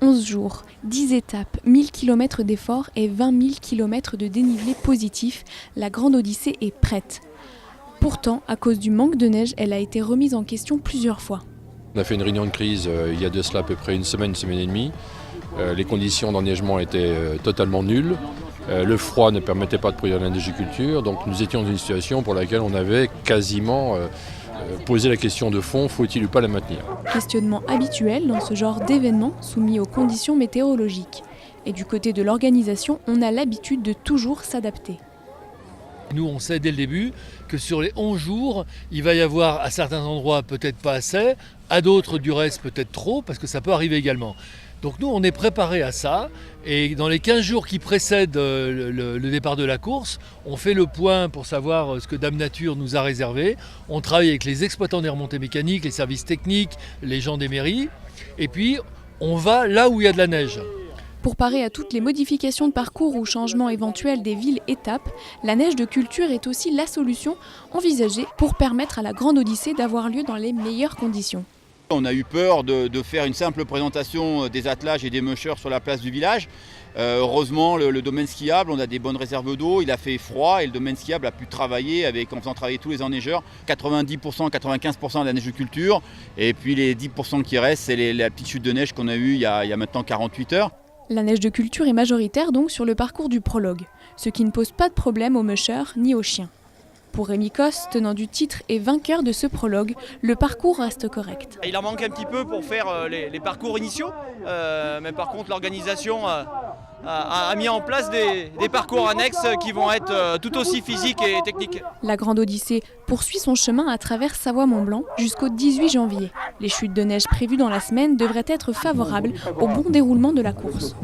11 jours, 10 étapes, 1000 km d'efforts et 20 000 km de dénivelé positif, la Grande Odyssée est prête. Pourtant, à cause du manque de neige, elle a été remise en question plusieurs fois. On a fait une réunion de crise il y a de cela à peu près une semaine et demie. Les conditions d'enneigement étaient totalement nulles. Le froid ne permettait pas de produire de la neigiculture, donc nous étions dans une situation pour laquelle on avait quasiment posé la question de fond, faut-il ou pas la maintenir ? Questionnement habituel dans ce genre d'événement soumis aux conditions météorologiques. Et du côté de l'organisation, on a l'habitude de toujours s'adapter. Nous, on sait dès le début que sur les 11 jours, il va y avoir à certains endroits peut-être pas assez, à d'autres du reste peut-être trop, parce que ça peut arriver également. Donc nous, on est préparé à ça, et dans les 15 jours qui précèdent le départ de la course, on fait le point pour savoir ce que Dame Nature nous a réservé. On travaille avec les exploitants des remontées mécaniques, les services techniques, les gens des mairies, et puis on va là où il y a de la neige. Pour parer à toutes les modifications de parcours ou changements éventuels des villes-étapes, la neige de culture est aussi la solution envisagée pour permettre à la Grande Odyssée d'avoir lieu dans les meilleures conditions. On a eu peur de faire une simple présentation des attelages et des mushers sur la place du village. Heureusement, le domaine skiable, on a des bonnes réserves d'eau, il a fait froid et le domaine skiable a pu travailler en faisant travailler tous les enneigeurs. 90%, 95% de la neige de culture et puis les 10% qui restent, c'est la petite chute de neige qu'on a eue il y a maintenant 48 heures. La neige de culture est majoritaire donc sur le parcours du prologue, ce qui ne pose pas de problème aux mushers ni aux chiens. Pour Rémi Cosse, tenant du titre et vainqueur de ce prologue, le parcours reste correct. Il en manque un petit peu pour faire les parcours initiaux, mais par contre l'organisation a mis en place des parcours annexes qui vont être tout aussi physiques et techniques. La Grande Odyssée poursuit son chemin à travers Savoie-Mont-Blanc jusqu'au 18 janvier. Les chutes de neige prévues dans la semaine devraient être favorables au bon déroulement de la course.